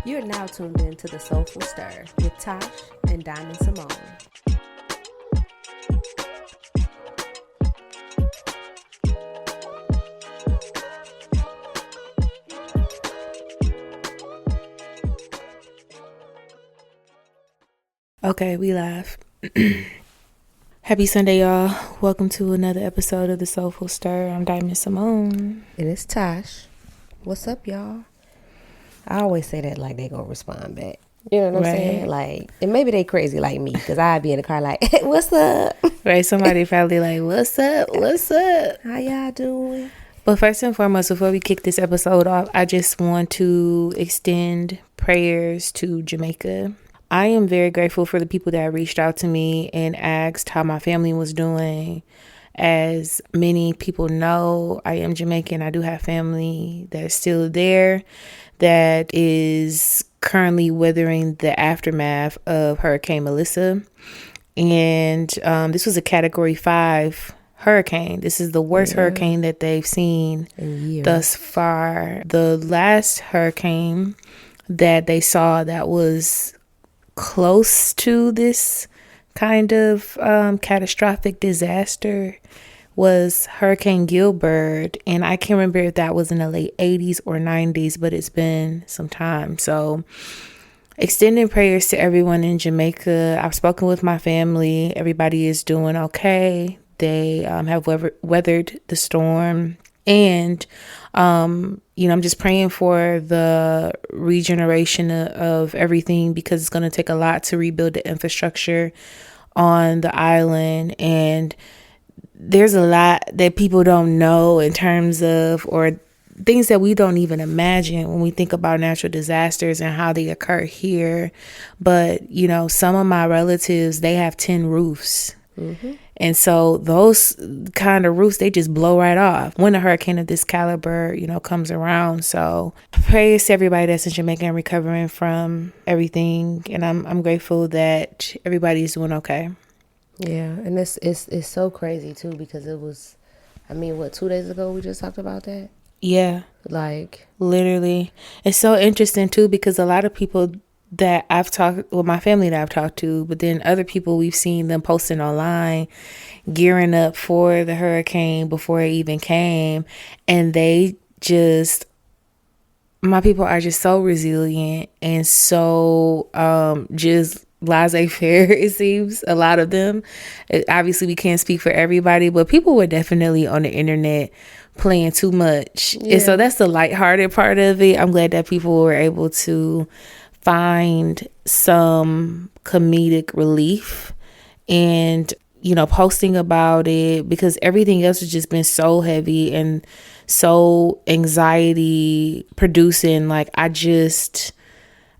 You're now tuned in to the Soulful Stir with Tash and Symoné. Okay, we live. Happy Sunday, y'all. Welcome to another episode of the Soulful Stir. I'm Symoné. And it's Tash. What's up, y'all? I always say that like they gonna respond back. You know what I'm saying? Like, and maybe they crazy like me, because I'd be in the car like, hey, what's up? Right, somebody probably like, what's up? What's up? How y'all doing? But first and foremost, before we kick this episode off, I just want to extend prayers to Jamaica. I am very grateful for the people that reached out to me and asked how my family was doing. As many people know, I am Jamaican. I do have family that's still there that is currently weathering the aftermath of Hurricane Melissa. And this was a Category 5 hurricane. This is the worst hurricane that they've seen thus far. The last hurricane that they saw that was close to this kind of catastrophic disaster was Hurricane Gilbert, and I can't remember if that was in the late 80s or 90s, but it's been some time. So extending prayers to everyone in Jamaica. I've spoken with my family. Everybody is doing okay. They have weathered the storm. And, I'm just praying for the regeneration of everything, because it's going to take a lot to rebuild the infrastructure on the island. And there's a lot that people don't know in terms of, or things that we don't even imagine when we think about natural disasters and how they occur here. But, some of my relatives, they have 10 roofs. Mm-hmm. And so those kind of roofs, they just blow right off when a hurricane of this caliber, comes around. So prayers to everybody that's in Jamaica and recovering from everything. And I'm grateful that everybody's doing okay. Yeah, and it's so crazy too, because it was, 2 days ago we just talked about that? Yeah. Like, literally. It's so interesting too, because a lot of people that I've talked with, my family that I've talked to, but then other people, we've seen them posting online, gearing up for the hurricane before it even came. And my people are just so resilient and so just laissez-faire, it seems, a lot of them. Obviously, we can't speak for everybody, but people were definitely on the internet playing too much. Yeah. And so that's the lighthearted part of it. I'm glad that people were able to find some comedic relief and, posting about it, because everything else has just been so heavy and so anxiety producing. Like, I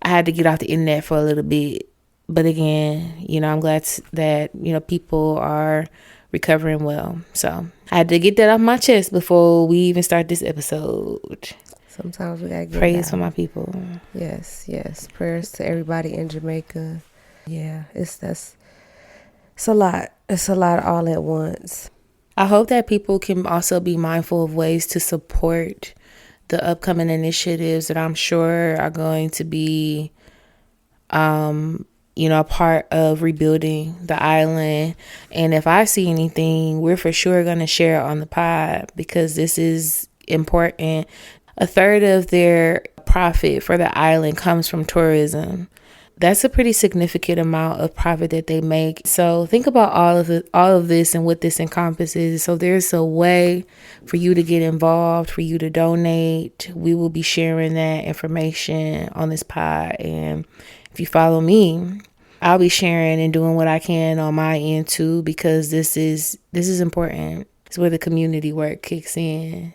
had to get off the internet for a little bit. But again, I'm glad that, people are recovering well. So I had to get that off my chest before we even start this episode. Sometimes we gotta get praise for my people. Yes. Prayers to everybody in Jamaica. Yeah, it's a lot. It's a lot all at once. I hope that people can also be mindful of ways to support the upcoming initiatives that I'm sure are going to be a part of rebuilding the island. And if I see anything, we're for sure going to share it on the pod, because this is important. 1/3 of their profit for the island comes from tourism. That's a pretty significant amount of profit that they make. So think about all of this and what this encompasses. So there's a way for you to get involved, for you to donate. We will be sharing that information on this pod. And if you follow me, I'll be sharing and doing what I can on my end too, because this is important. It's where the community work kicks in.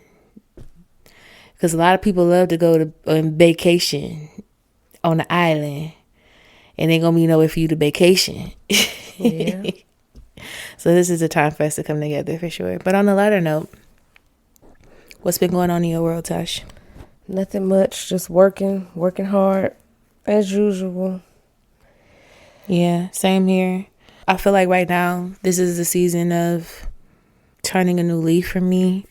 Because a lot of people love to go on vacation on the island, and ain't gonna be nowhere for you to vacation. Yeah. So this is a time for us to come together for sure. But on a lighter note, what's been going on in your world, Tash? Nothing much. Just working hard as usual. Yeah, same here. I feel like right now, this is the season of turning a new leaf for me.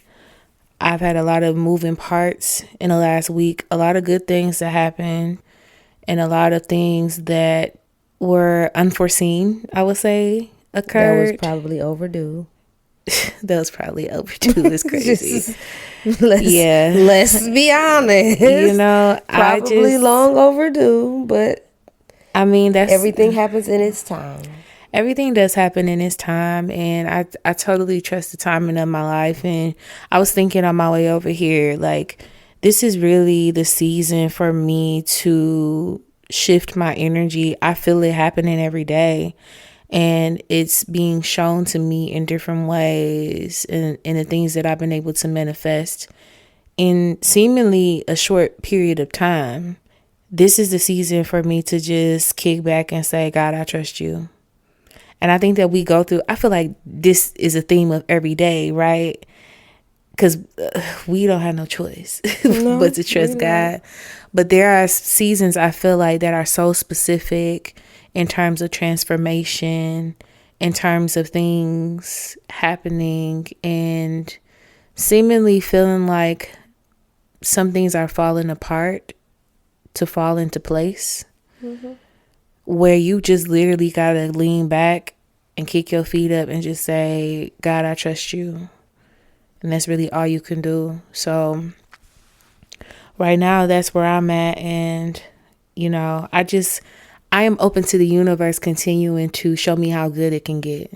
I've had a lot of moving parts in the last week, a lot of good things that happened and a lot of things that were unforeseen, I would say, occurred. That was probably overdue. That was probably overdue. It's crazy. Let's be honest. You know, probably long overdue, but I mean, everything happens in its time. Everything does happen in its time, and I totally trust the timing of my life. And I was thinking on my way over here, like, this is really the season for me to shift my energy. I feel it happening every day, and it's being shown to me in different ways, and the things that I've been able to manifest in seemingly a short period of time. This is the season for me to just kick back and say, God, I trust you. And I think that we go through, I feel like this is a theme of every day, right? Because we don't have no choice but to trust God. But there are seasons, I feel like, that are so specific in terms of transformation, in terms of things happening, and seemingly feeling like some things are falling apart to fall into place, where you just literally gotta lean back and kick your feet up and just say, God, I trust you. And that's really all you can do. So right now, that's where I'm at. And, you know, I am open to the universe continuing to show me how good it can get.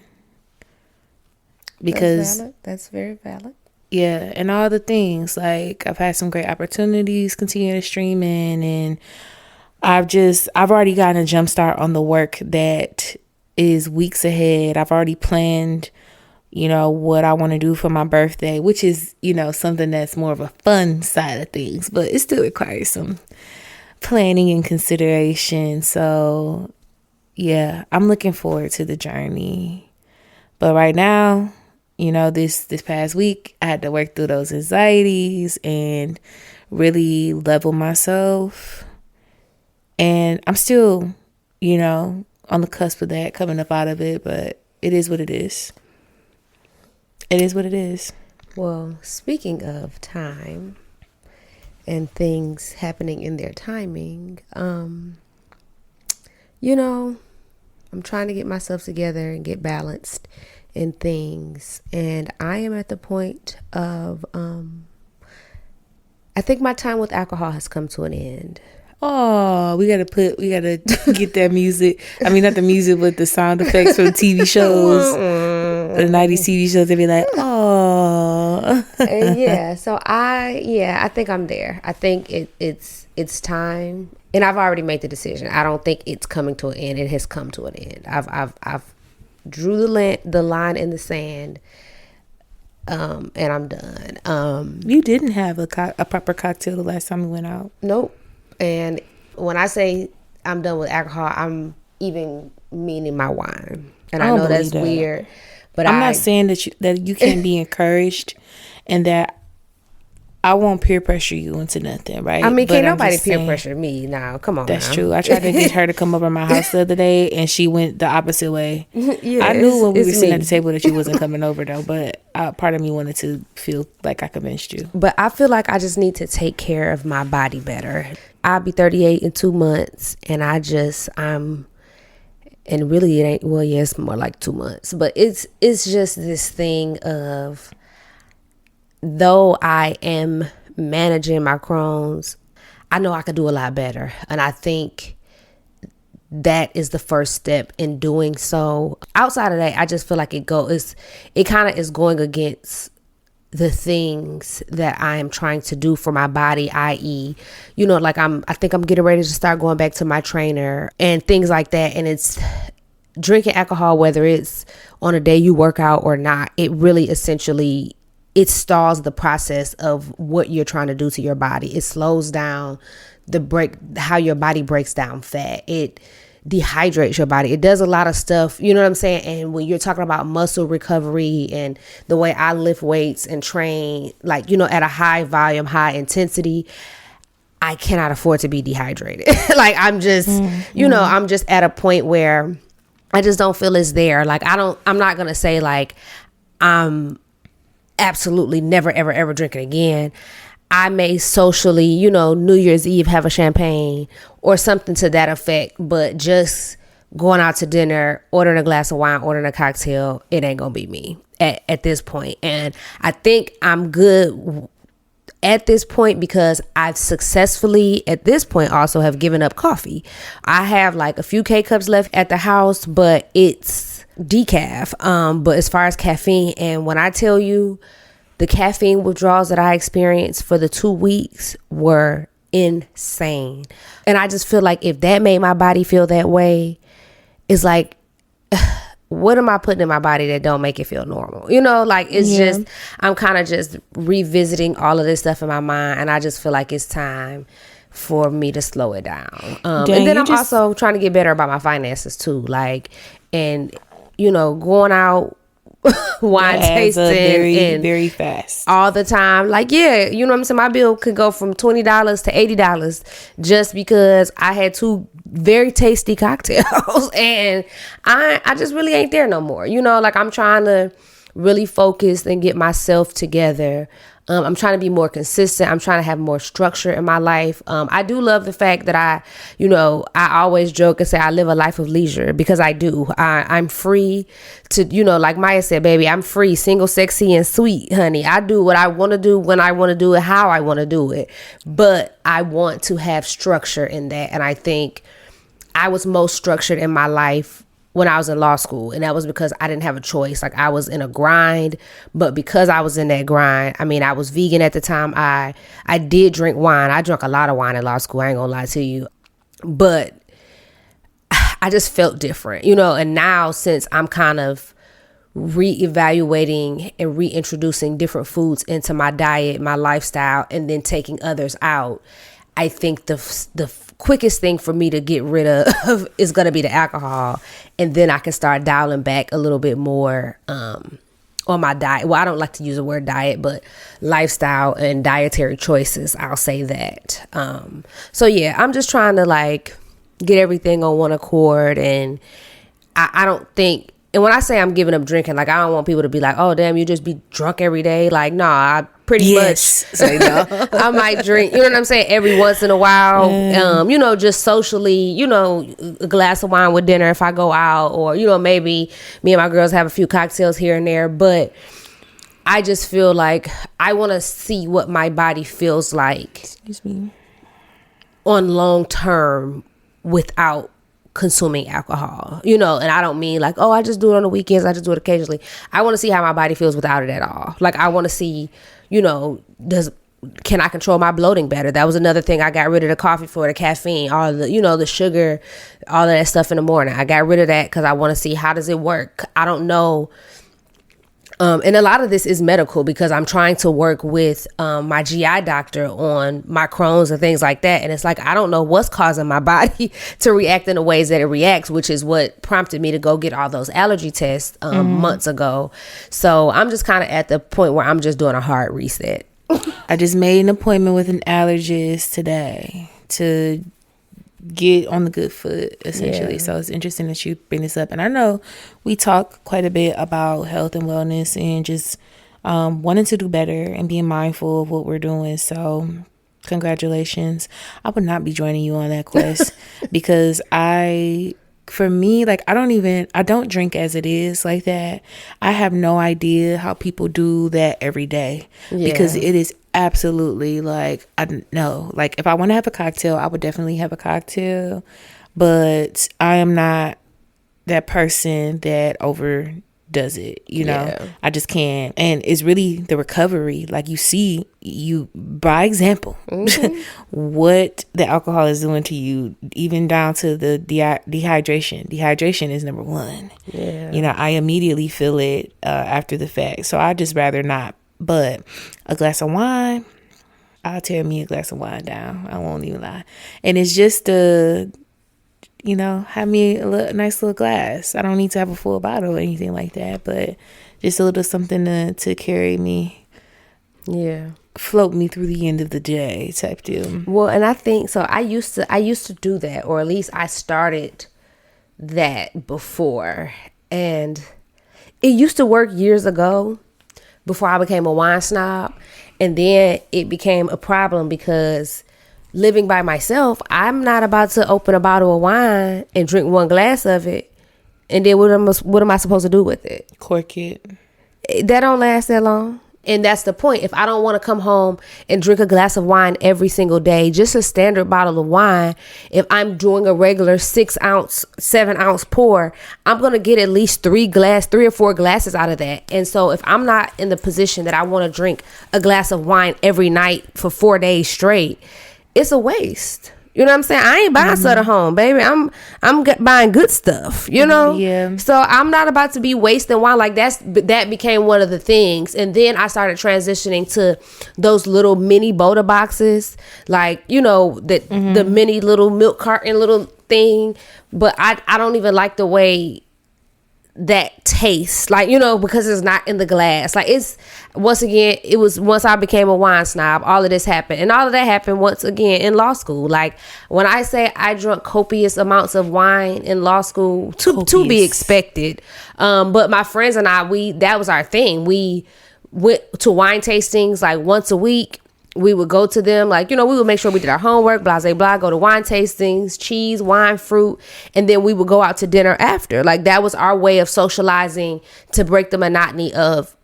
Because that's very valid. Yeah, and all the things, like, I've had some great opportunities continue to stream in, and I've already gotten a jump start on the work that is weeks ahead. I've already planned, you know, what I want to do for my birthday, which is, you know, something that's more of a fun side of things, but it still requires some planning and consideration. So yeah, I'm looking forward to the journey. But right now, you know, this past week, I had to work through those anxieties and really level myself. And I'm still, you know, on the cusp of that, coming up out of it. But it is what it is. It is what it is. Well, speaking of time and things happening in their timing, you know, I'm trying to get myself together and get balanced in things, and I am at the point of I think my time with alcohol has come to an end. Oh, we gotta get that music. I mean, not the music, but the sound effects from TV shows, the 90s TV shows. They be like, oh. So I think I'm there. I think it's time, and I've already made the decision. I don't think it's coming to an end. It has come to an end. I've drew the line in the sand, and I'm done. You didn't have a proper cocktail the last time we went out. Nope. And when I say I'm done with alcohol, I'm even meaning my wine. And I know that's weird, but I'm not saying that you can't be encouraged, and that I won't peer pressure you into nothing, right? I mean, can't nobody peer pressure me now. Come on. That's true. I tried to get her to come over my house the other day, and she went the opposite way. Yeah, I knew when we were sitting at the table that you wasn't coming over, though, but part of me wanted to feel like I convinced you. But I feel like I just need to take care of my body better. I'll be 38 in 2 months, and and really it ain't, well, yeah, it's more like 2 months, but it's just this thing of, though I am managing my Crohn's, I know I could do a lot better. And I think that is the first step in doing so. Outside of that, I just feel like it kind of is going against the things that I am trying to do for my body, i.e., you know, like I think I'm getting ready to start going back to my trainer and things like that. And it's drinking alcohol, whether it's on a day you work out or not, it really essentially, it stalls the process of what you're trying to do to your body. It slows down how your body breaks down fat. It dehydrates your body. It does a lot of stuff, you know what I'm saying? And when you're talking about muscle recovery and the way I lift weights and train, like, you know, at a high volume, high intensity, I cannot afford to be dehydrated. Like, I'm just, you know, I'm just at a point where I just don't feel it's there. Like, I'm not going to say like I'm absolutely never, ever, ever drinking again. I may socially, New Year's Eve have a champagne or something to that effect, but just going out to dinner, ordering a glass of wine, ordering a cocktail, it ain't gonna be me at this point. And I think I'm good at this point because I've successfully at this point also have given up coffee. I have like a few K-cups left at the house, but it's decaf. But as far as caffeine, and when I tell you the caffeine withdrawals that I experienced for the 2 weeks were insane. And I just feel like if that made my body feel that way, it's like, what am I putting in my body that don't make it feel normal? It's just, I'm kind of just revisiting all of this stuff in my mind. And I just feel like it's time for me to slow it down. And then I'm also trying to get better about my finances too. Going out, wine tasting very, very fast all the time. You know what I'm saying? My bill could go from $20 to $80 just because I had 2 very tasty cocktails and I just really ain't there no more. I'm trying to really focus and get myself together. I'm trying to be more consistent. I'm trying to have more structure in my life. I do love the fact that I always joke and say I live a life of leisure because I do. I'm free to, like Maya said, baby, I'm free, single, sexy, and sweet, honey. I do what I want to do when I want to do it, how I want to do it. But I want to have structure in that. And I think I was most structured in my life when I was in law school, and that was because I didn't have a choice. I was in a grind, but because I was in that grind, I was vegan at the time. I did drink wine. I drank a lot of wine in law school. I ain't gonna lie to you, but I just felt different, and now since I'm kind of reevaluating and reintroducing different foods into my diet, my lifestyle, and then taking others out, I think the quickest thing for me to get rid of is going to be the alcohol. And then I can start dialing back a little bit more on my diet. Well, I don't like to use the word diet, but lifestyle and dietary choices. I'll say that. So yeah, I'm just trying to get everything on one accord. And I don't think, and when I say I'm giving up drinking, I don't want people to be like, oh, damn, you just be drunk every day. Nah, I pretty much say no. I might drink, you know what I'm saying, every once in a while, just socially, a glass of wine with dinner if I go out, or, maybe me and my girls have a few cocktails here and there. But I just feel like I want to see what my body feels like on long term without consuming alcohol, and I don't mean I just do it on the weekends, I just do it occasionally. I want to see how my body feels without it at all. I want to see, can I control my bloating better? That was another thing I got rid of the coffee for, the caffeine, all the, the sugar, all of that stuff in the morning. I got rid of that because I want to see how does it work. I don't know. And a lot of this is medical because I'm trying to work with my GI doctor on my Crohn's and things like that. And it's I don't know what's causing my body to react in the ways that it reacts, which is what prompted me to go get all those allergy tests months ago. So I'm just kind of at the point where I'm just doing a hard reset. I just made an appointment with an allergist today to get on the good foot, essentially. Yeah. So it's interesting that you bring this up. And I know we talk quite a bit about health and wellness and just wanting to do better and being mindful of what we're doing. So congratulations. I would not be joining you on that quest because for me, I don't drink as it is like that. I have no idea how people do that every day because it is absolutely I don't know. If I want to have a cocktail, I would definitely have a cocktail, but I am not that person that overdoes it. I just can't. And it's really the recovery. You by example, what the alcohol is doing to you, even down to the dehydration. Dehydration is number one. Yeah. I immediately feel it after the fact. So I just rather not. But a glass of wine, I'll tear me a glass of wine down. I won't even lie. And it's just have me a nice little glass. I don't need to have a full bottle or anything like that, but just a little something to carry me. Yeah. Float me through the end of the day type deal. Well, and I think so. I used to do that, or at least I started that before, and it used to work years ago before I became a wine snob. And then it became a problem because living by myself, I'm not about to open a bottle of wine and drink one glass of it. And then what am I supposed to do with it? Cork it. That don't last that long. And that's the point. If I don't want to come home and drink a glass of wine every single day, just a standard bottle of wine, if I'm doing a regular 6 ounce, 7 ounce pour, I'm going to get at least 3 or 4 glasses out of that. And so if I'm not in the position that I want to drink a glass of wine every night for 4 days straight, it's a waste. You know what I'm saying? I ain't buying Sutter Home, baby. I'm buying good stuff, you know? Yeah. So I'm not about to be wasting wine. Like that became one of the things. And then I started transitioning to those little mini Boda boxes. Like, you know, the mini little milk carton little thing. But I don't even like the way that tastes, like, you know, because it's not in the glass. Like, it's, once again, it was once I became a wine snob, all of this happened. And all of that happened once again in law school. Like, when I say I drank copious amounts of wine in law school, to be expected. But my friends and I, that was our thing. We went to wine tastings like once a week. We would go to them, like, you know, we would make sure we did our homework, blah, blah, blah, go to wine tastings, cheese, wine, fruit, and then we would go out to dinner after. Like, that was our way of socializing to break the monotony of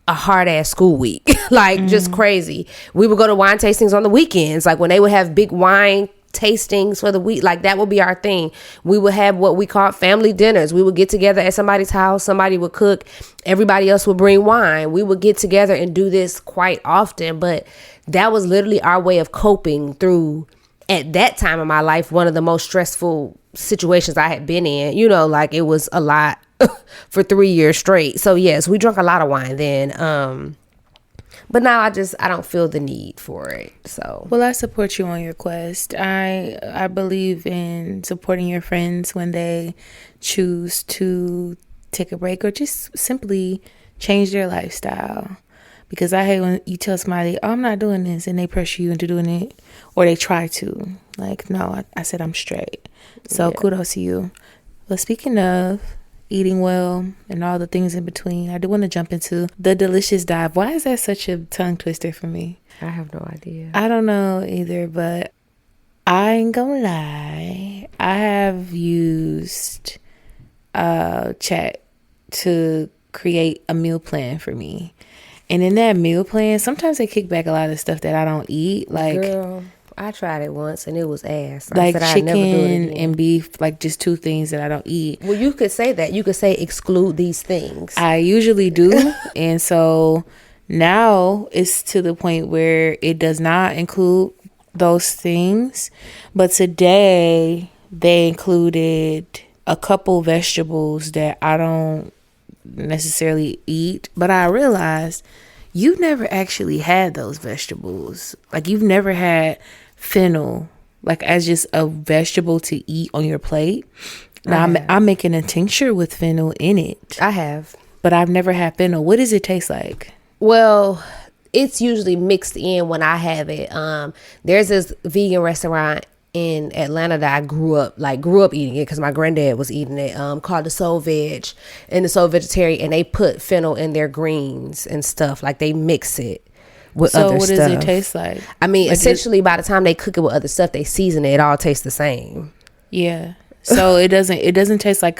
a hard-ass school week. Like, just crazy. We would go to wine tastings on the weekends, like when they would have big wine tastings for the week. Like, that would be our thing. We would have what we call family dinners. We would get together at somebody's house. Somebody would cook. Everybody else would bring wine. We would get together and do this quite often. But that was literally our way of coping through, at that time in my life, one of the most stressful situations I had been in. You know, like, it was a lot for 3 years straight. So yes, we drank a lot of wine then. But now I don't feel the need for it. So, well, I support you on your quest. I believe in supporting your friends when they choose to take a break or just simply change their lifestyle. Because I hate when you tell somebody, oh, I'm not doing this, and they pressure you into doing it, or they try to. Like, no, I said I'm straight. So kudos to you. But speaking of eating well and all the things in between, I do want to jump into the delicious dive. Why is that such a tongue twister for me? I have no idea. I don't know either, but I ain't gonna lie. I have used chat to create a meal plan for me. And in that meal plan, sometimes they kick back a lot of stuff that I don't eat. Like, girl, I tried it once and it was ass. Like chicken and beef, like just 2 things that I don't eat. Well, you could say that. You could say exclude these things. I usually do. And so now it's to the point where it does not include those things. But today they included a couple vegetables that I don't necessarily eat, but I realized you've never actually had those vegetables. Like, you've never had fennel like as just a vegetable to eat on your plate. Now I'm making a tincture with fennel in it. I have, but I've never had fennel. What does it taste like? Well, it's usually mixed in when I have it. There's this vegan restaurant in Atlanta that I grew up eating it because my granddad was eating it, called the Soul Veg and the Soul Vegetarian, and they put fennel in their greens and stuff. Like, they mix it with other stuff. So what does it taste like? I mean, like, essentially by the time they cook it with other stuff, they season it, it all tastes the same. Yeah. So it doesn't taste like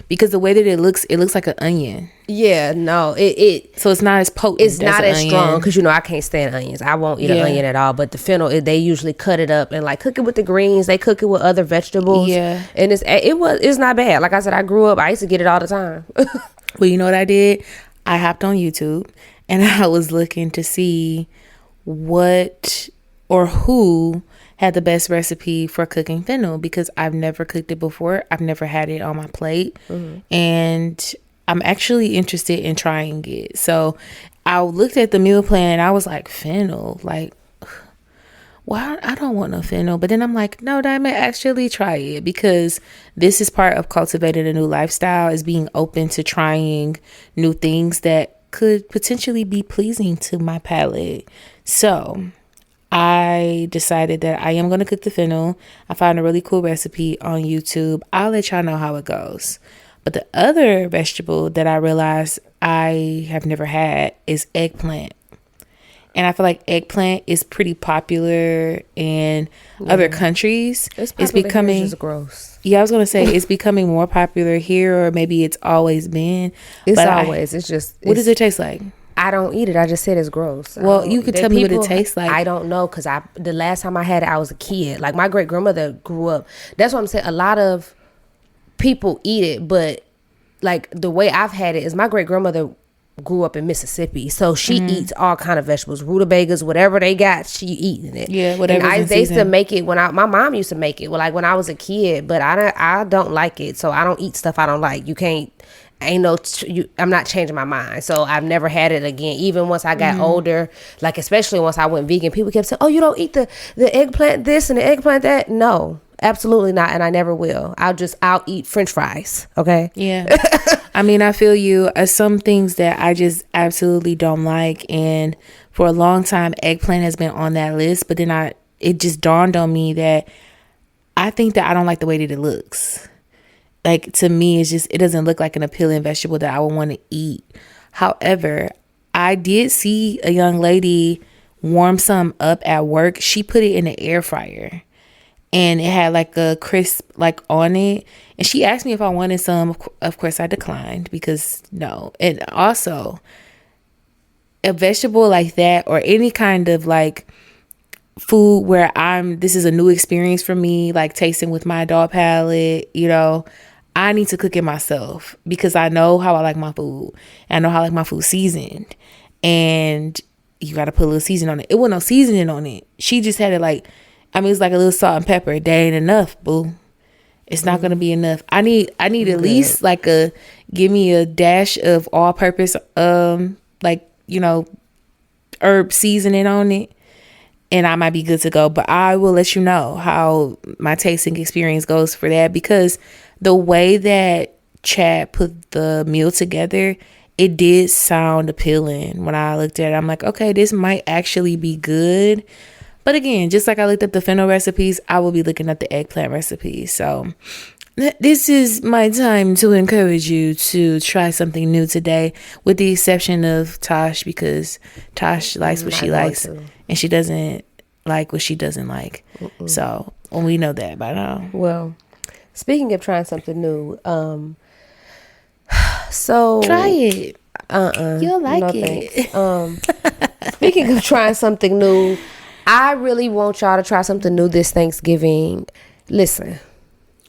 because the way that it looks like an onion. Yeah, no, so it's not as potent. It's not as strong because I can't stand onions. I won't eat an onion at all. But the fennel, they usually cut it up and like cook it with the greens. They cook it with other vegetables. Yeah, and it's not bad. Like I said, I grew up. I used to get it all the time. Well, you know what I did? I hopped on YouTube and I was looking to see what or who had the best recipe for cooking fennel, because I've never cooked it before. I've never had it on my plate. Mm-hmm. And I'm actually interested in trying it. So I looked at the meal plan and I was like, fennel, like, well, I don't want no fennel. But then I'm like, no, I may actually try it, because this is part of cultivating a new lifestyle, is being open to trying new things that could potentially be pleasing to my palate. So I decided that I am going to cook the fennel. I found a really cool recipe on YouTube. I'll let y'all know how it goes. But the other vegetable that I realized I have never had is eggplant. And I feel like eggplant is pretty popular in other countries. It's becoming here, it's just gross. Yeah, I was gonna say it's becoming more popular here, or maybe it's always been. What does it taste like? I don't eat it. I just said it's gross. Well, you could tell me what it tastes like. I don't know, because the last time I had it, I was a kid. Like, my great grandmother grew up. That's what I'm saying. A lot of people eat it, but like the way I've had it is my great grandmother grew up in Mississippi, so she eats all kind of vegetables, rutabagas, whatever they got, she eating it. Yeah, whatever. They used to make it my mom used to make it. Well, like when I was a kid, but I don't like it, so I don't eat stuff I don't like. You can't. I'm not changing my mind, so I've never had it again. Even once I got older, like especially once I went vegan, people kept saying, "Oh, you don't eat the eggplant this and the eggplant that." No, absolutely not, and I never will. I'll eat French fries. Okay. Yeah. I mean, I feel you. Some things that I just absolutely don't like, and for a long time, eggplant has been on that list. But then it just dawned on me that I think that I don't like the way that it looks. Like, to me, it doesn't look like an appealing vegetable that I would want to eat. However, I did see a young lady warm some up at work. She put it in the air fryer, and it had like a crisp like on it. And she asked me if I wanted some. Of course, I declined because no. And also, a vegetable like that, or any kind of like food where this is a new experience for me, like tasting with my adult palate, I need to cook it myself, because I know how I like my food. And I know how I like my food seasoned. And you got to put a little seasoning on it. It wasn't no seasoning on it. She just had it it's like a little salt and pepper. That ain't enough, boo. It's not going to be enough. I need at least give me a dash of all purpose, herb seasoning on it. And I might be good to go. But I will let you know how my tasting experience goes for that, because the way that Chad put the meal together, it did sound appealing. When I looked at it, I'm like, okay, this might actually be good. But again, just like I looked up the fennel recipes, I will be looking at the eggplant recipes. So this is my time to encourage you to try something new today, with the exception of Tash, because Tash likes what she likes and she doesn't like what she doesn't like. So we know that by now. Well, speaking of trying something new, so try it. You'll like it. Speaking of trying something new, I really want y'all to try something new this Thanksgiving. Listen,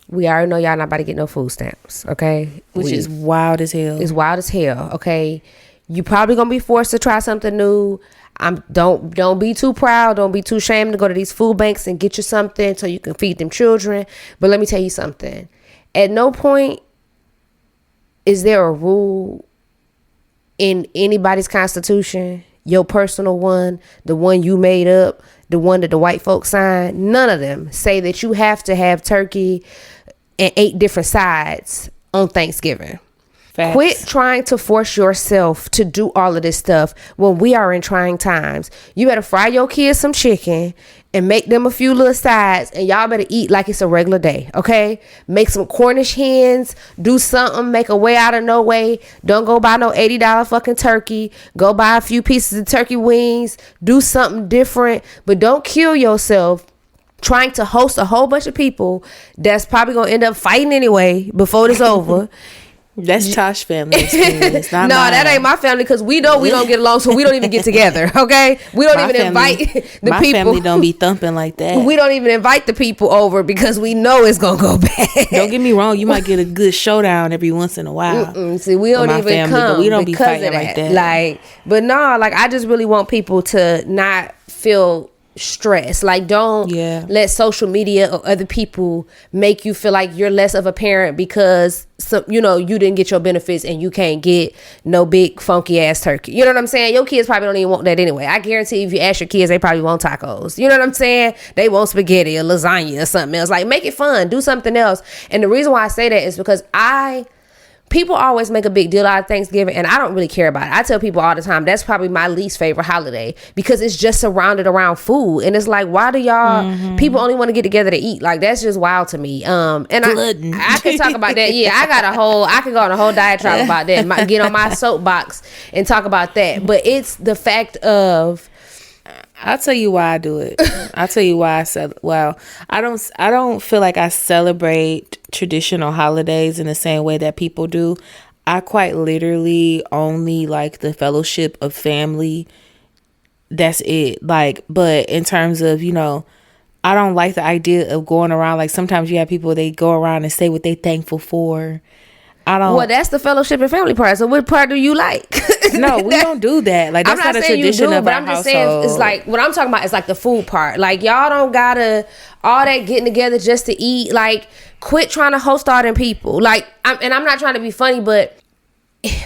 we already know y'all not about to get no food stamps, okay? Which is wild as hell. It's wild as hell, okay? You probably gonna be forced to try something new. Don't be too proud. Don't be too ashamed to go to these food banks and get you something so you can feed them children. But let me tell you something. At no point is there a rule in anybody's constitution, your personal one, the one you made up, the one that the white folks signed. None of them say that you have to have turkey and 8 different sides on Thanksgiving. Facts. Quit trying to force yourself to do all of this stuff when we are in trying times. You better fry your kids some chicken and make them a few little sides, and y'all better eat like it's a regular day, okay? Make some Cornish hens, do something, make a way out of no way. Don't go buy no $80 fucking turkey. Go buy a few pieces of turkey wings. Do something different, but don't kill yourself trying to host a whole bunch of people that's probably gonna end up fighting anyway before it's over. That's Tash family experience, not no, mine. that ain't my family, because we know we don't get along, so we don't even get together, okay? We don't even invite the my people. My family don't be thumping like that. We don't even invite the people over because we know it's gonna go bad. Don't get me wrong, you might get a good showdown every once in a while. See, we don't even family, come, but we don't be because fighting of that. like that. But no, I just really want people to not feel stress. Don't let social media or other people make you feel like you're less of a parent because you didn't get your benefits and you can't get no big funky ass turkey. You know what I'm saying? Your kids probably don't even want that anyway. I guarantee if you ask your kids, they probably want tacos. You know what I'm saying? They want spaghetti or lasagna or something else. Make it fun. Do something else. And the reason why I say that is because people always make a big deal out of Thanksgiving, and I don't really care about it. I tell people all the time, that's probably my least favorite holiday, because it's just surrounded around food. And it's like, why do y'all people only want to get together to eat? That's just wild to me. And I can talk about that. Yeah, I can go on a whole diatribe about that. Get on my soapbox and talk about that. But it's the fact of I'll tell you why I do it. I'll tell you why I don't feel like I celebrate traditional holidays in the same way that people do. I quite literally only like the fellowship of family. That's it. Like, but in terms of, I don't like the idea of going around. Like, sometimes you have people, they go around and say what they thankful for. I don't. Well, that's the fellowship and family part. So what part do you like? No, we don't do that. Like, that's not a tradition of our household. But I'm just saying, it's like, what I'm talking about is like the food part. Like, y'all don't gotta all that getting together just to eat. Like, quit trying to host all them people. Like, I'm not trying to be funny, but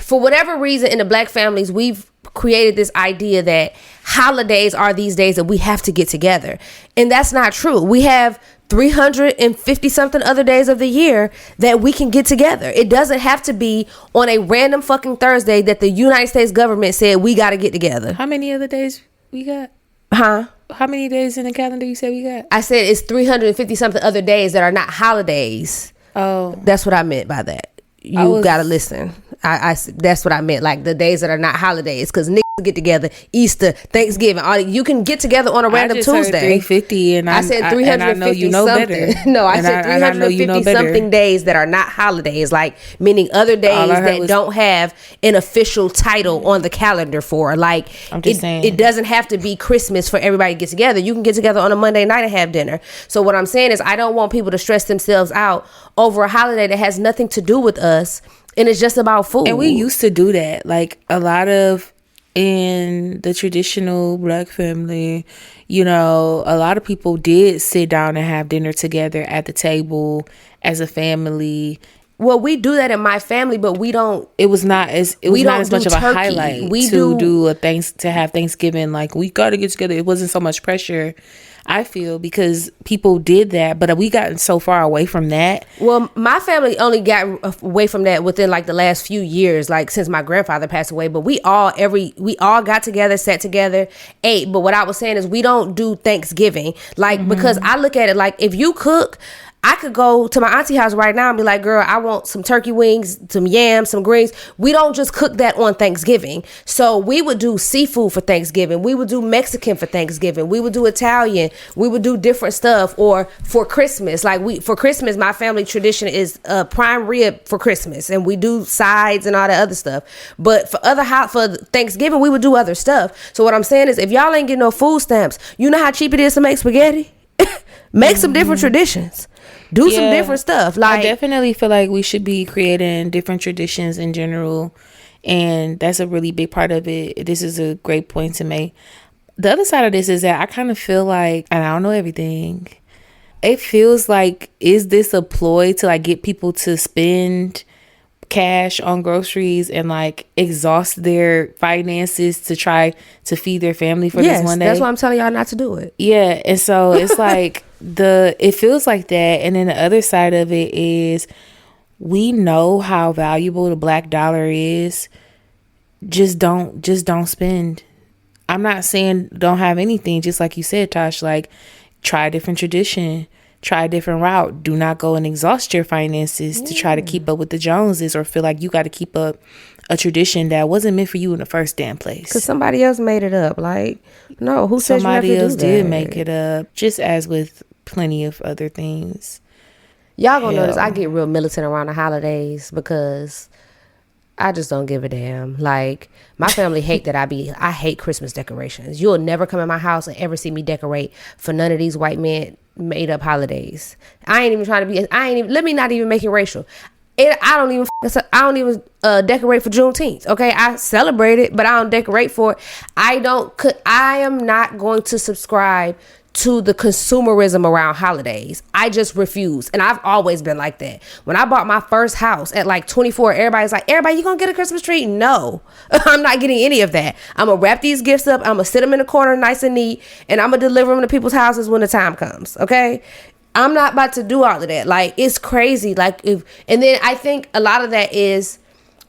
for whatever reason in the black families, we've created this idea that holidays are these days that we have to get together. And that's not true. We have 350 something other days of the year that we can get together. It doesn't have to be on a random fucking Thursday that the United States government said we got to get together. How many other days we got? Huh? How many days in the calendar you said we got? I said it's 350 something other days that are not holidays. Oh. That's what I meant by that. You gotta listen. I that's what I meant. Like the days that are not holidays, because niggas get together, Easter, Thanksgiving, all you can get together on a random Tuesday. Heard 350, and I said 350 something. No, I said 350 something days that are not holidays, like meaning other days that don't have an official title on the calendar for. Like, I'm just saying, it doesn't have to be Christmas for everybody to get together. You can get together on a Monday night and have dinner. So what I'm saying is, I don't want people to stress themselves out over a holiday that has nothing to do with us. And it's just about food. And we used to do that. Like, a lot of, in the traditional black family, a lot of people did sit down and have dinner together at the table as a family. Well, we do that in my family, but we don't. It was not as much of a highlight to have Thanksgiving. Like, we got to get together. It wasn't so much pressure, I feel, because people did that, but we gotten so far away from that. Well, my family only got away from that within like the last few years, like since my grandfather passed away. But we all got together, sat together, ate. But what I was saying is, we don't do Thanksgiving, like, because I look at it like, if you cook, I could go to my auntie house right now and be like, girl, I want some turkey wings, some yams, some greens. We don't just cook that on Thanksgiving. So we would do seafood for Thanksgiving. We would do Mexican for Thanksgiving. We would do Italian. We would do different stuff. Or for Christmas, for Christmas, my family tradition is prime rib for Christmas. And we do sides and all that other stuff. But for Thanksgiving, we would do other stuff. So what I'm saying is, if y'all ain't getting no food stamps, you know how cheap it is to make spaghetti? Make some different traditions. Do some different stuff. Like, I definitely feel like we should be creating different traditions in general, and that's a really big part of it. This is a great point to make. The other side of this is that I kind of feel like, and I don't know everything, it feels like, is this a ploy to like get people to spend cash on groceries and like exhaust their finances to try to feed their family for this one day? That's why I'm telling y'all not to do it. Yeah, and so it's like it feels like that. And then the other side of it is, we know how valuable the black dollar is. Just don't spend. I'm not saying don't have anything, just like you said, Tash, like, try a different tradition, try a different route. Do not go and exhaust your finances to try to keep up with the Joneses, or feel like you got to keep up a tradition that wasn't meant for you in the first damn place. Because somebody else made it up. Like, no, who said somebody else did make it up? Just as with plenty of other things. Y'all gonna notice I get real militant around the holidays because I just don't give a damn. Like, my family hate that I hate Christmas decorations. You'll never come in my house and ever see me decorate for none of these white men made up holidays. Let me not even make it racial. I don't even decorate for Juneteenth. Okay, I celebrate it, but I don't decorate for it. I am not going to subscribe to the consumerism around holidays. I just refuse. And I've always been like that. When I bought my first house at like 24, everybody's like, you gonna get a Christmas tree? No, I'm not getting any of that. I'm gonna wrap these gifts up. I'm gonna sit them in the corner nice and neat, and I'm gonna deliver them to people's houses when the time comes. Okay, I'm not about to do all of that. Like, it's crazy. Like, and then I think a lot of that is,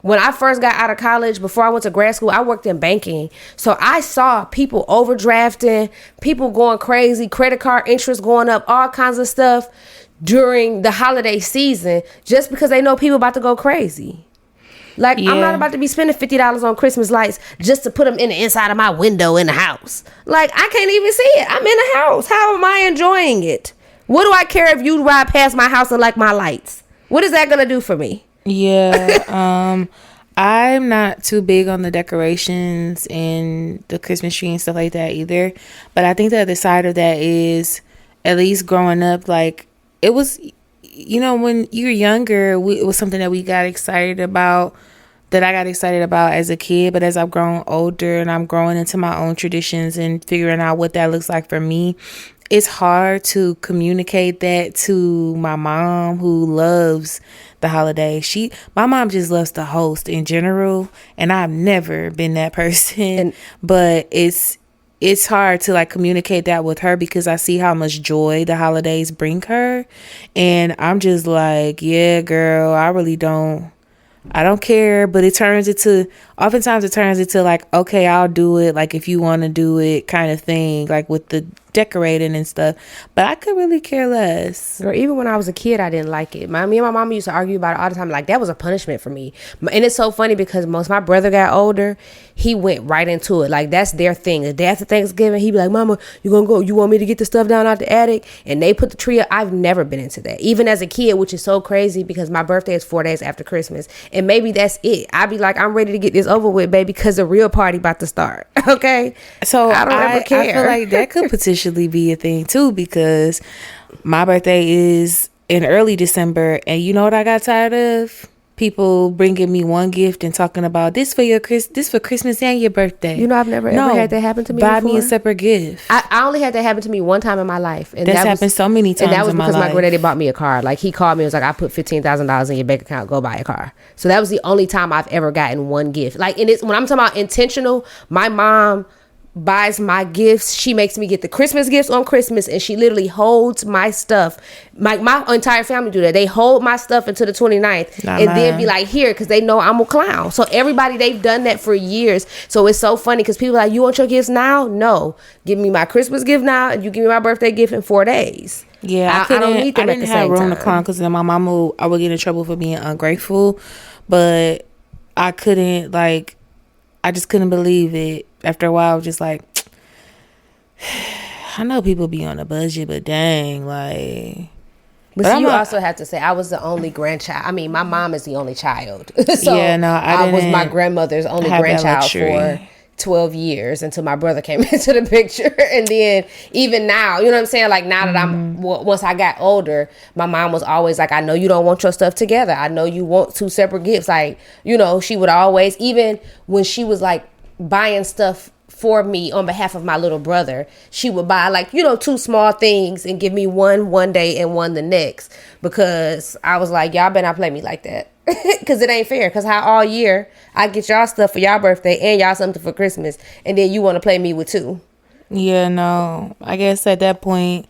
when I first got out of college, before I went to grad school, I worked in banking. So I saw people overdrafting, people going crazy, credit card interest going up, all kinds of stuff during the holiday season, just because they know people about to go crazy. Like, I'm not Yeah. about to be spending $50 on Christmas lights just to put them in the inside of my window in the house. Like, I can't even see it. I'm in the house. How am I enjoying it? What do I care if you ride past my house and like my lights? What is that gonna do for me? Yeah. I'm not too big on the decorations and the Christmas tree and stuff like that either. But I think the other side of that is, at least growing up, like, it was, when you're younger, it was something that we got excited about, that I got excited about as a kid. But as I've grown older and I'm growing into my own traditions and figuring out what that looks like for me, it's hard to communicate that to my mom, who loves the holiday. My mom just loves to host in general, and I've never been that person. But it's hard to like communicate that with her, because I see how much joy the holidays bring her, and I'm just like, yeah, girl, I don't care. But oftentimes it turns into like, okay, I'll do it, like, if you want to do it, kind of thing, like with the decorating and stuff. But I could really care less. Or even when I was a kid, I didn't like it. Me and my mom used to argue about it all the time. Like, that was a punishment for me. And it's so funny because once my brother got older, he went right into it. Like, that's their thing. The day after Thanksgiving, he'd be like, Mama, you want me to get the stuff down out the attic? And they put the tree up. I've never been into that. Even as a kid, which is so crazy because my birthday is 4 days after Christmas. And maybe that's it. I'd be like, I'm ready to get this over with, baby, because the real party about to start. Okay? So I don't ever care. I feel like that could potentially be a thing too, because my birthday is in early December, and you know what I got tired of? People bringing me one gift and talking about this for Christmas and your birthday. I've never ever had that happen to me buy before. me a separate gift. I only had that happen to me one time in my life, and that's happened so many times. And that was in because my my granddaddy bought me a car. Like, he called me and was like, I put $15,000 in your bank account, go buy a car. So that was the only time I've ever gotten one gift. Like, and it's when I'm talking about intentional, my mom buys my gifts. She makes me get the Christmas gifts on Christmas, and she literally holds my stuff. My entire family do that. They hold my stuff until the 29th then be like, here, because they know I'm a clown. So everybody, they've done that for years. So it's so funny because people are like, you want your gifts now? No, give me my Christmas gift now, and you give me my birthday gift in 4 days. Yeah, I don't need them. I didn't have room to clown because then my mama, I would get in trouble for being ungrateful. But I couldn't, like, I just couldn't believe it. After a while, I was just like, I know people be on a budget, but dang, like. But you also have to say, I was the only grandchild. I mean, my mom is the only child. So yeah, no, I was my grandmother's only grandchild for 12 years until my brother came into the picture. And then even now, you know what I'm saying? Like, now that once I got older, my mom was always like, I know you don't want your stuff together. I know you want 2 separate gifts. Like, she would always, even when she was like buying stuff for me on behalf of my little brother, she would buy like 2 small things and give me one day and one the next, because I was like, y'all better not play me like that, because it ain't fair. Because how all year I get y'all stuff for y'all birthday and y'all something for Christmas, and then you want to play me with 2. Yeah, no, I guess at that point,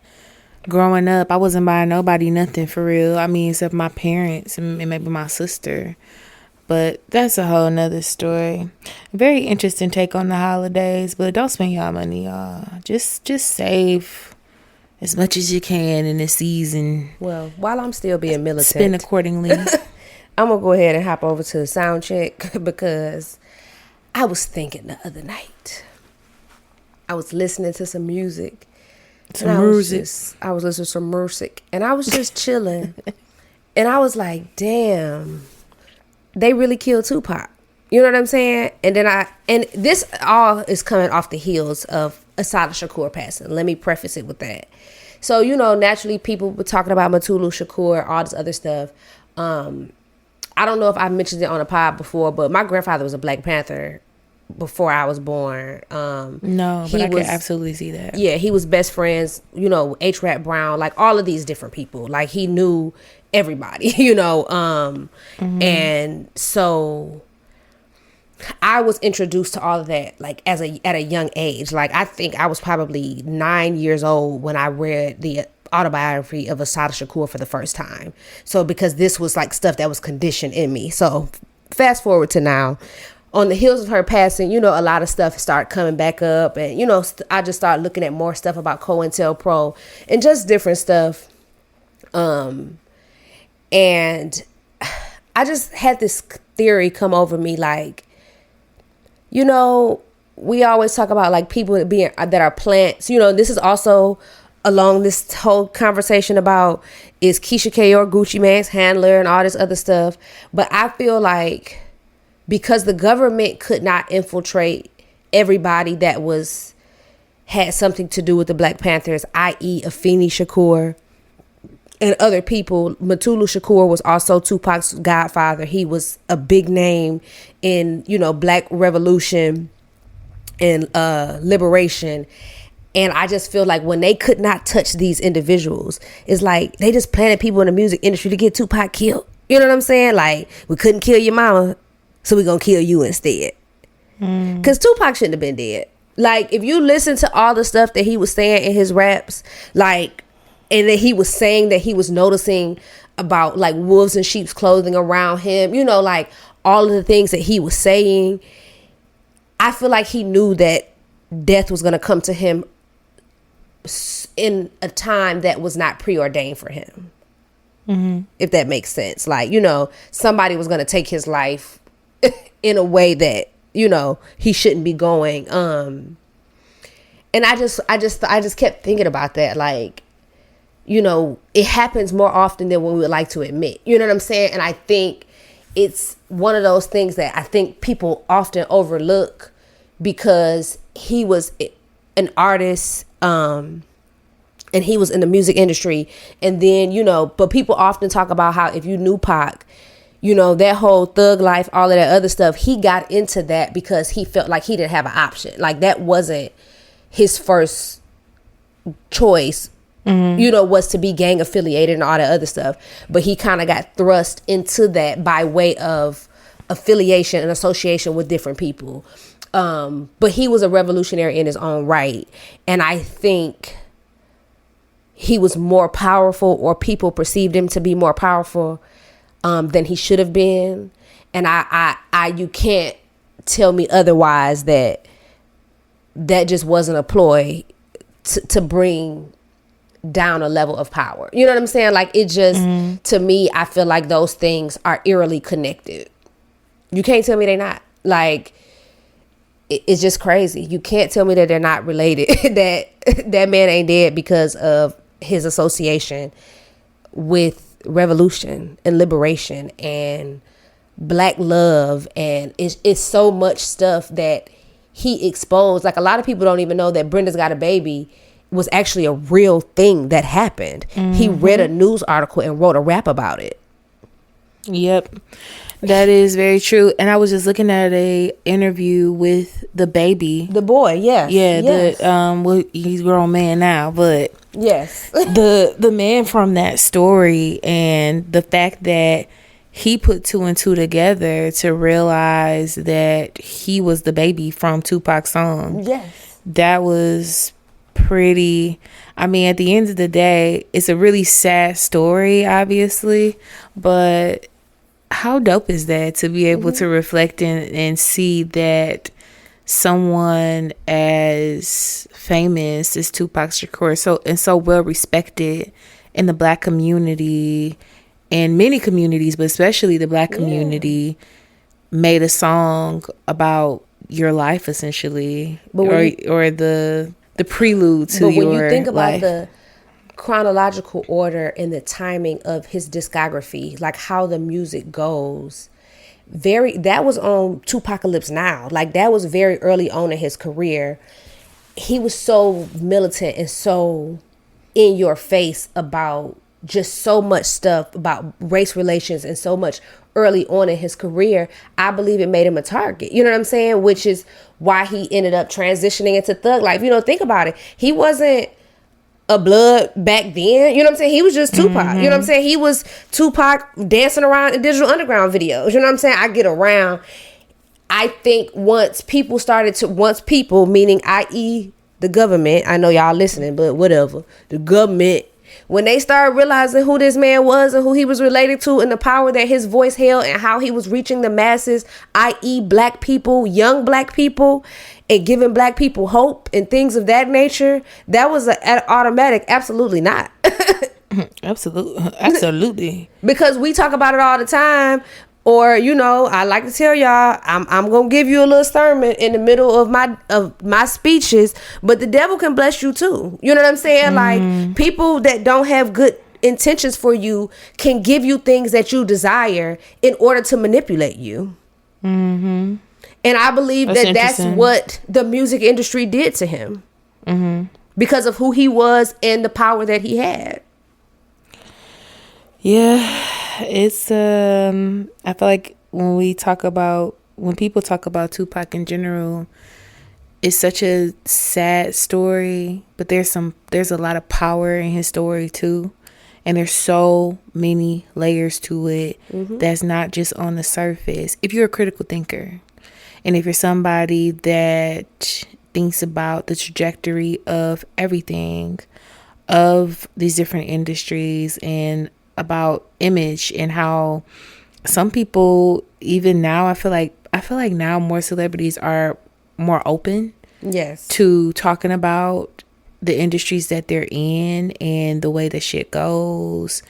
growing up, I wasn't buying nobody nothing for real. I mean, except my parents and maybe my sister. But that's a whole nother story. Very interesting take on the holidays, but don't spend y'all money, y'all. Just save as much as you can in this season. Well, while I'm still being militant, spend accordingly. I'm gonna go ahead and hop over to the sound check, because I was thinking the other night. I was listening to some music. I was listening to some music, and I was just chilling, and I was like, damn. They really killed Tupac. You know what I'm saying? And this all is coming off the heels of Assata Shakur passing. Let me preface it with that. So, naturally people were talking about Mutulu Shakur, all this other stuff. I don't know if I mentioned it on a pod before, but my grandfather was a Black Panther before I was born. No, but I can absolutely see that. Yeah, he was best friends, H. Rap Brown, like all of these different people. Like, he knew everybody, and so I was introduced to all of that like at a young age. Like, I think I was probably 9 years old when I read the autobiography of Assata Shakur for the first time. So because this was like stuff that was conditioned in me. So fast forward to now, on the heels of her passing, a lot of stuff started coming back up, and I just started looking at more stuff about COINTELPRO and just different stuff. And I just had this theory come over me, like, you know, we always talk about like people that are plants. You know, this is also along this whole conversation about, is Keisha K or Gucci Mane's handler and all this other stuff. But I feel like because the government could not infiltrate everybody that had something to do with the Black Panthers, i.e. Afeni Shakur and other people. Mutulu Shakur was also Tupac's godfather. He was a big name in, you know, Black revolution and liberation. And I just feel like when they could not touch these individuals, it's like they just planted people in the music industry to get Tupac killed. You know what I'm saying? Like, we couldn't kill your mama, so we're gonna kill you instead. Because Tupac shouldn't have been dead. Like, if you listen to all the stuff that he was saying in his raps, like, and that he was saying that he was noticing about like wolves in sheep's clothing around him, you know, like all of the things that he was saying, I feel like he knew that death was going to come to him in a time that was not preordained for him. If that makes sense. Like, you know, somebody was going to take his life in a way that, you know, he shouldn't be going. And I just kept thinking about that. Like, you know, it happens more often than we would like to admit. You know what I'm saying? And I think it's one of those things that I think people often overlook, because he was an artist, and he was in the music industry. And then, you know, but people often talk about how if you knew Pac, you know, that whole thug life, all of that other stuff, he got into that because he felt like he didn't have an option. Like, that wasn't his first choice, you know, was to be gang affiliated and all that other stuff. But he kind of got thrust into that by way of affiliation and association with different people. But he was a revolutionary in his own right. And I think he was more powerful, or people perceived him to be more powerful than he should have been. And I you can't tell me otherwise that just wasn't a ploy to bring down a level of power. You know what I'm saying? Like, it just, to me, I feel like those things are eerily connected. You can't tell me they're not. Like, it's just crazy. You can't tell me that they're not related. that man ain't dead because of his association with revolution and liberation and Black love. And it's so much stuff that he exposed. Like, a lot of people don't even know that Brenda's Got a Baby was actually a real thing that happened. He read a news article and wrote a rap about it. Yep. That is very true. And I was just looking at a interview with the baby. The boy, yes. Yeah, yes. Well, he's a grown man now, but yes. the man from that story, and the fact that he put two and two together to realize that he was the baby from Tupac's song. Yes. That was pretty, I mean, at the end of the day, it's a really sad story, obviously, but how dope is that to be able to reflect and see that someone as famous as Tupac Shakur, so well respected in the Black community and many communities, but especially the Black community, made a song about your life, essentially, or the prelude to your life. But when you think about the chronological order and the timing of his discography, like how the music goes, that was on Tupacalypse Now. Like, that was very early on in his career. He was so militant and so in your face about just so much stuff about race relations, and so much early on in his career. I believe it made him a target. You know what I'm saying? Which is why he ended up transitioning into thug life. You know, think about it. He wasn't a blood back then. You know what I'm saying? He was just Tupac. You know what I'm saying? He was Tupac dancing around in Digital Underground videos. You know what I'm saying? I get around. I think once people, meaning i.e. the government, I know y'all listening, but whatever, the government, when they started realizing who this man was and who he was related to, and the power that his voice held, and how he was reaching the masses, i.e. Black people, young Black people, and giving Black people hope and things of that nature, that was an automatic absolutely not. Absolutely. Because we talk about it all the time. Or, I like to tell y'all, I'm gonna give you a little sermon in the middle of my speeches, but the devil can bless you too. You know what I'm saying? Like, people that don't have good intentions for you can give you things that you desire in order to manipulate you. And I believe that's what the music industry did to him, because of who he was and the power that he had. Yeah, it's I feel like when people talk about Tupac in general, it's such a sad story, but there's a lot of power in his story too. And there's so many layers to it that's not just on the surface. If you're a critical thinker, and if you're somebody that thinks about the trajectory of everything, of these different industries, and about image, and how some people, even now, I feel like now more celebrities are more open to talking about the industries that they're in and the way the shit goes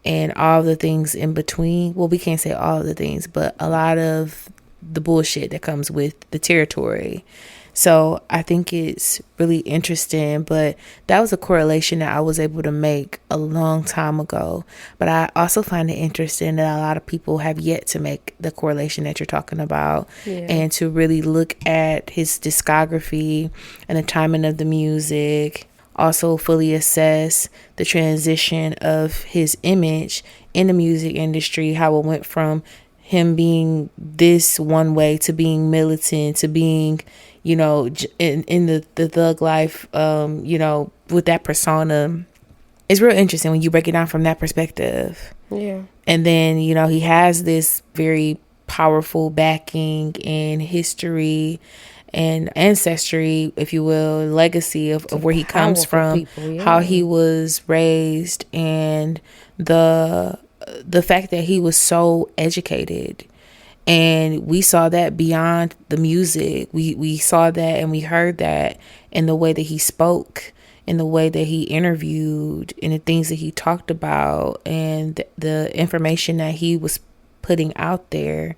and all the things in between. Well, we can't say all of the things, but a lot of the bullshit that comes with the territory. So I think it's really interesting, but that was a correlation that I was able to make a long time ago. But I also find it interesting that a lot of people have yet to make the correlation that you're talking about, and to really look at his discography and the timing of the music, also fully assess the transition of his image in the music industry, how it went from him being this one way to being militant, to being, in the thug life, with that persona. It's real interesting when you break it down from that perspective. Yeah. And then, he has this very powerful backing and history and ancestry, if you will, legacy of where he comes from, how he was raised, and the fact that he was so educated. And we saw that beyond the music. We saw that and we heard that in the way that he spoke, in the way that he interviewed, in the things that he talked about, and the information that he was putting out there,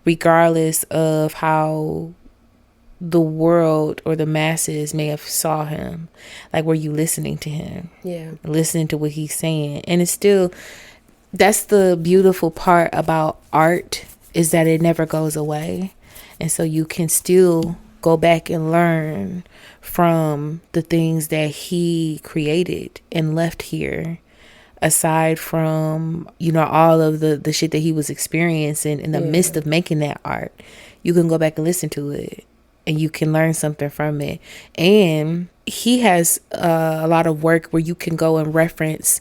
regardless of how the world or the masses may have saw him. Like, were you listening to him? Yeah. Listening to what he's saying. And it's still, that's the beautiful part about art, is that it never goes away. And so you can still go back and learn from the things that he created and left here, aside from, all of the shit that he was experiencing in the midst of making that art. You can go back and listen to it, and you can learn something from it. And he has a lot of work where you can go and reference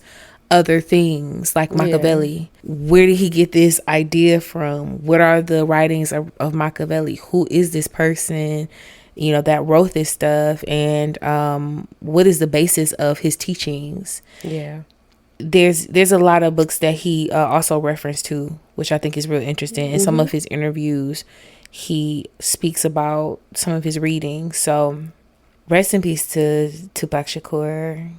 other things, like Machiavelli. Where did he get this idea from? What are the writings of Machiavelli? Who is this person, that wrote this stuff? And what is the basis of his teachings? There's a lot of books that he also referenced to, which I think is really interesting. In some of his interviews, he speaks about some of his readings. So rest in peace to Tupac Shakur.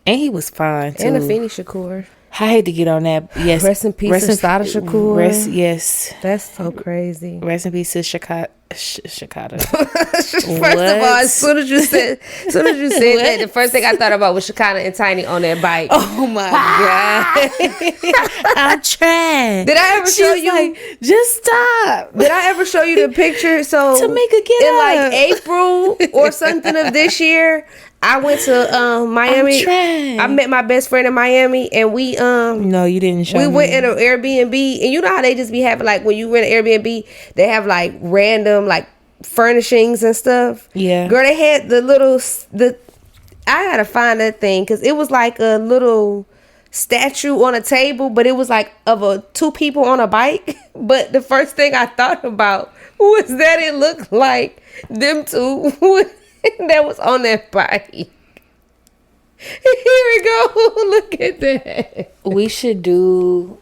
And he was fine too. And Afeni Shakur. I hate to get on that. Yes. Rest in peace to Sada Shakur. Yes. That's so crazy. Rest in peace to Shakata. First of all, as soon as you said that, the first thing I thought about was Shakata and Tiny on that bike. Oh my God. I'm trying. Did I ever show you? Like, just stop. Did I ever show you the picture? So to make it get in up. Like April or something of this year, I went to Miami. I met my best friend in Miami, and we No, you didn't show me. We went in an Airbnb, and you know how they just be having, like, when you rent an Airbnb, they have like random like furnishings and stuff. Yeah, girl, they had I gotta find that thing, because it was like a little statue on a table, but it was like of two people on a bike. But the first thing I thought about was that it looked like them two that was on that bike. Here we go. Look at that. We should do.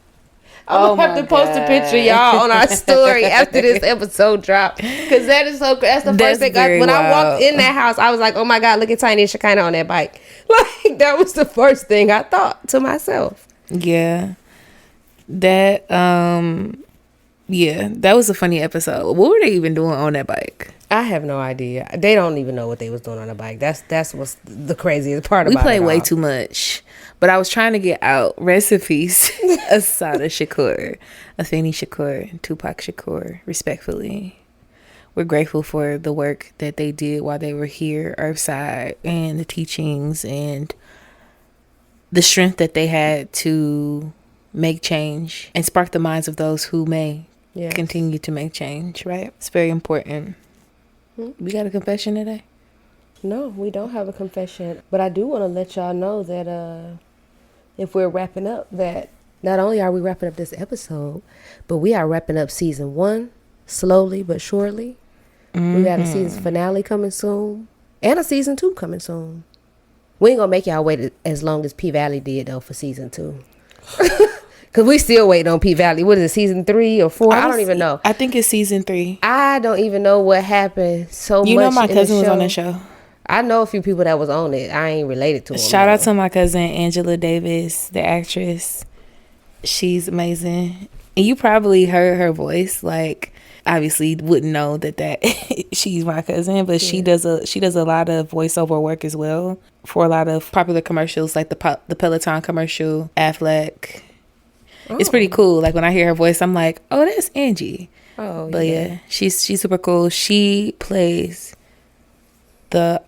I'm gonna have to post a picture, y'all, on our story after this episode drop, because that is so. That's the first thing when I walked in that house, I was like, "Oh my God, look at Tiny and Shekinah on that bike!" Like, that was the first thing I thought to myself. Yeah, that Yeah, that was a funny episode. What were they even doing on that bike? I have no idea. They don't even know what they was doing on the bike. That's what's the craziest part We about it. play way all. too much. But I was trying to get out recipes. Asada Shakur, Afeni Shakur, and Tupac Shakur, respectfully. We're grateful for the work that they did while they were here, Earthside, and the teachings and the strength that they had to make change and spark the minds of those who may continue to make change, right? It's very important. We got a confession today? No, we don't have a confession. But I do want to let y'all know that if we're wrapping up, that not only are we wrapping up this episode, but we are wrapping up season 1 slowly but surely. We got a season finale coming soon and a season 2 coming soon. We ain't gonna make y'all wait as long as P Valley did though for season 2. Cause we still waiting on P Valley. What is it, season 3 or 4? I don't even know. I think it's season 3. I don't even know what happened so much. You know my cousin was on the show. I know a few people that was on it. I ain't related to them. Shout out to my cousin Angela Davis, the actress. She's amazing. And you probably heard her voice. Like, obviously wouldn't know that she's my cousin, but she does a lot of voiceover work as well for a lot of popular commercials, like the Peloton commercial, Affleck. It's pretty cool. Like when I hear her voice, I'm like, oh, that's Angie. Oh, but yeah, she's super cool. She plays the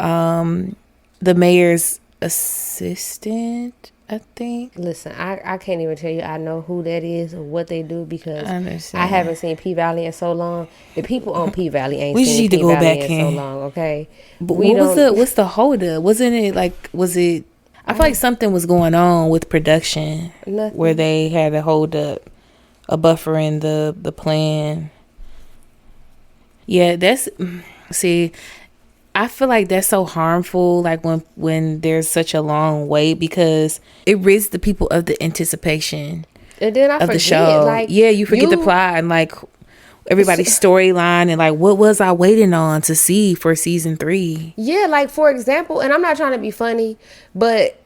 mayor's assistant, I think. Listen, I can't even tell you I know who that is or what they do because I haven't seen P Valley in so long. The people on P Valley ain't seen P Valley in so long. Okay, but what's the hold up? Wasn't it like I feel like something was going on with production. Nothing. Where they had to hold up a buffer in the plan. Yeah, I feel like that's so harmful, like when there's such a long wait, because it rids the people of the anticipation and then of the show. Like, you forget the plot and like everybody's storyline and like what was I waiting on to see for season 3. Yeah, like for example, and I'm not trying to be funny, but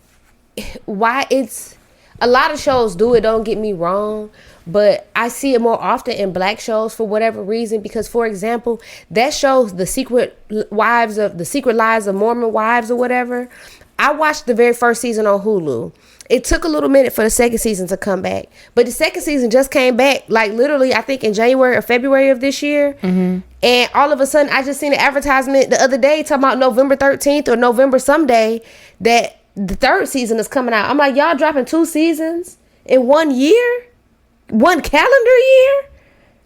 why it's a lot of shows do it, don't get me wrong, but I see it more often in black shows for whatever reason, because for example, that shows the secret lives of Mormon wives or whatever. I watched the very first season on Hulu. It took a little minute for the second season to come back, but the second season just came back like literally I think in January or February of this year. And all of a sudden I just seen an advertisement the other day talking about November 13th or November someday that the third season is coming out. I'm like, y'all dropping 2 seasons in 1 year? 1 calendar year?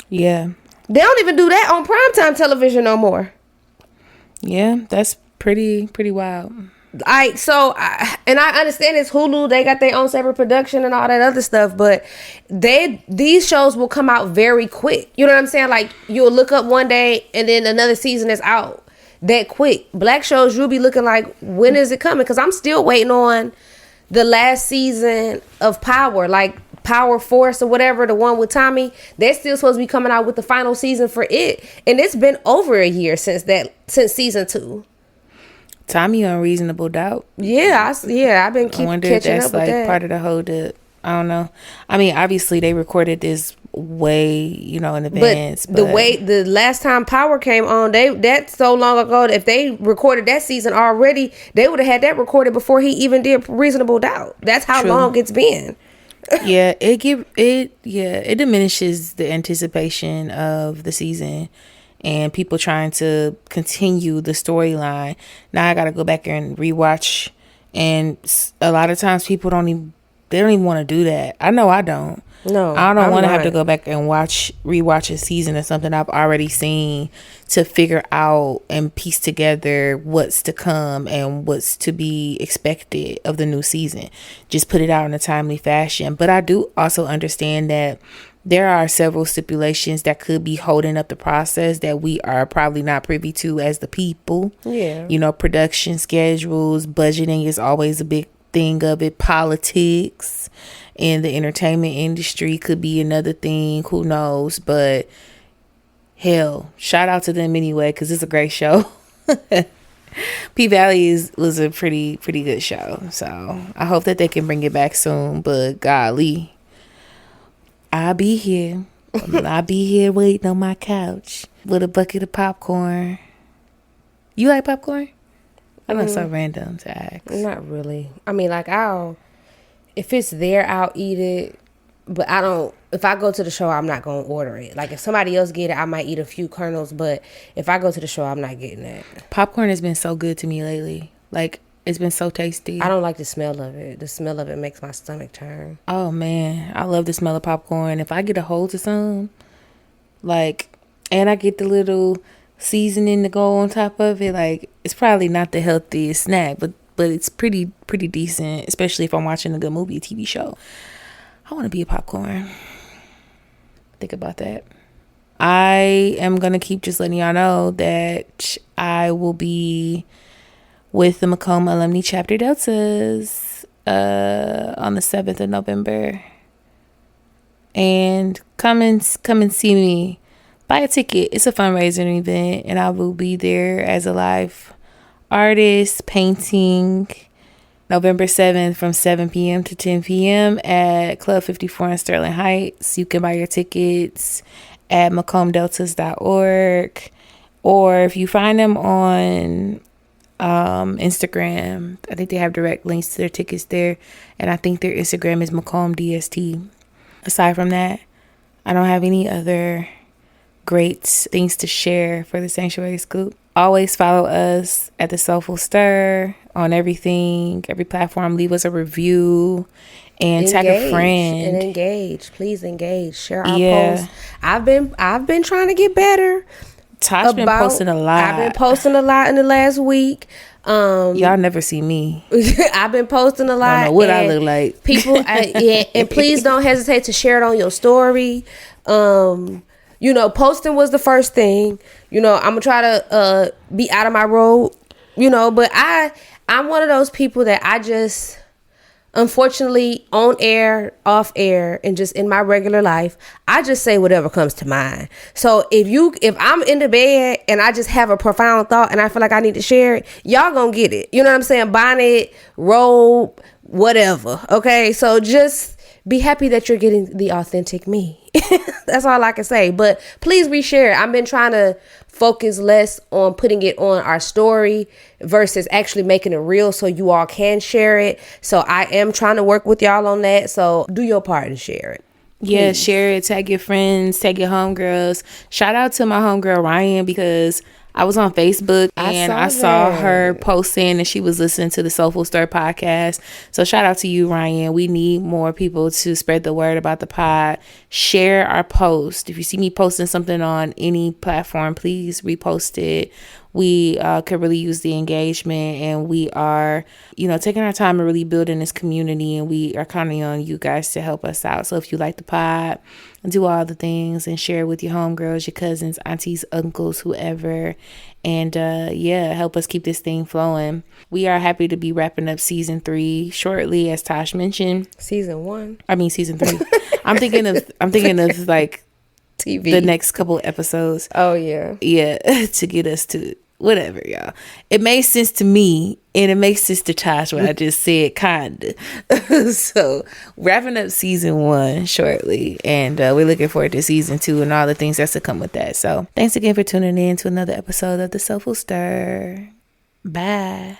Yeah. They don't even do that on primetime television no more. Yeah, that's pretty wild. I understand it's Hulu, they got their own separate production and all that other stuff, but these shows will come out very quick. You know what I'm saying? Like you'll look up one day and then another season is out that quick. Black shows, you'll be looking like, when is it coming? Because I'm still waiting on the last season of Power, like Power Force or whatever, the one with Tommy. They're still supposed to be coming out with the final season for it, and it's been over a year since season 2. Tommy on Reasonable Doubt. Yeah, I've been catching up with that. Part of the hold up. I don't know. I mean, obviously they recorded this way, in advance. But the last time Power came on, that's so long ago. If they recorded that season already, they would have had that recorded before he even did Reasonable Doubt. That's how long it's been. Yeah, it diminishes the anticipation of the season and people trying to continue the storyline. Now I gotta go back and rewatch, and a lot of times people don't even want to do that. I know I don't. No, I don't want to have to go back and rewatch a season of something I've already seen to figure out and piece together what's to come and what's to be expected of the new season. Just put it out in a timely fashion. But I do also understand that there are several stipulations that could be holding up the process that we are probably not privy to as the people. Yeah. Production schedules, budgeting is always a big thing of it. Politics in the entertainment industry could be another thing. Who knows? But hell, shout out to them anyway, because it's a great show. P Valley was a pretty good show. So I hope that they can bring it back soon. But golly, I'll be here I'll be here waiting on my couch with a bucket of popcorn. You like popcorn? I know it's so random to ask. Not really. I mean, like, if it's there, I'll eat it. But I don't, if I go to the show, I'm not going to order it. Like, if somebody else get it, I might eat a few kernels. But if I go to the show, I'm not getting it. Popcorn has been so good to me lately. Like, it's been so tasty. I don't like the smell of it. The smell of it makes my stomach turn. Oh, man. I love the smell of popcorn. If I get a hold of some, like, and I get the little seasoning to go on top of it, like, it's probably not the healthiest snack, but it's pretty decent, especially if I'm watching a good movie, a TV show. I want to be a popcorn. Think about that. I am going to keep just letting y'all know that I will be with the Macomb Alumni Chapter Deltas on the 7th of November. And come and see me. Buy a ticket. It's a fundraising event, and I will be there as a live artist painting November 7th from 7 p.m. to 10 p.m. at Club 54 in Sterling Heights. You can buy your tickets at macombdeltas.org, or if you find them on Instagram, I think they have direct links to their tickets there, and I think their Instagram is Macomb DST. Aside from that, I don't have any other great things to share for the Sanctuary Scoop. Always follow us at the Soulful Stir on everything, every platform. Leave us a review and tag a friend. And engage. Please engage. Share our posts. I've been trying to get better. Tash been posting a lot. I've been posting a lot in the last week. Y'all never see me. I've been posting a lot. I don't know what I look like. People, and please don't hesitate to share it on your story. Posting was the first thing. I'm gonna try to be out of my road. But I'm one of those people that I just, unfortunately, on air, off air, and just in my regular life, I just say whatever comes to mind. So if I'm in the bed and I just have a profound thought and I feel like I need to share it, y'all gonna get it. You know what I'm saying? Bonnet, robe, whatever. Okay, so just be happy that you're getting the authentic me. That's all I can say. But please reshare it. I've been trying to focus less on putting it on our story versus actually making it real so you all can share it. So I am trying to work with y'all on that. So do your part and share it. Yeah, share it. Tag your friends. Tag your homegirls. Shout out to my homegirl Ryan, because I was on Facebook and I saw her posting and she was listening to the Soulful Stir podcast. So shout out to you, Ryan. We need more people to spread the word about the pod. Share our post. If you see me posting something on any platform, please repost it. We could really use the engagement, and we are, taking our time and really building this community, and we are counting on you guys to help us out. So if you like the pod, do all the things and share it with your homegirls, your cousins, aunties, uncles, whoever. And help us keep this thing flowing. We are happy to be wrapping up season 3 shortly, as Tash mentioned. Season 3. I'm thinking of like TV. The next couple episodes. Oh yeah. Yeah, to get us to whatever, y'all. It made sense to me, and it makes sense to Tash what I just said, kinda. So wrapping up season 1 shortly, and we're looking forward to season 2 and all the things that's to come with that. So thanks again for tuning in to another episode of the Soulful Stir. Bye.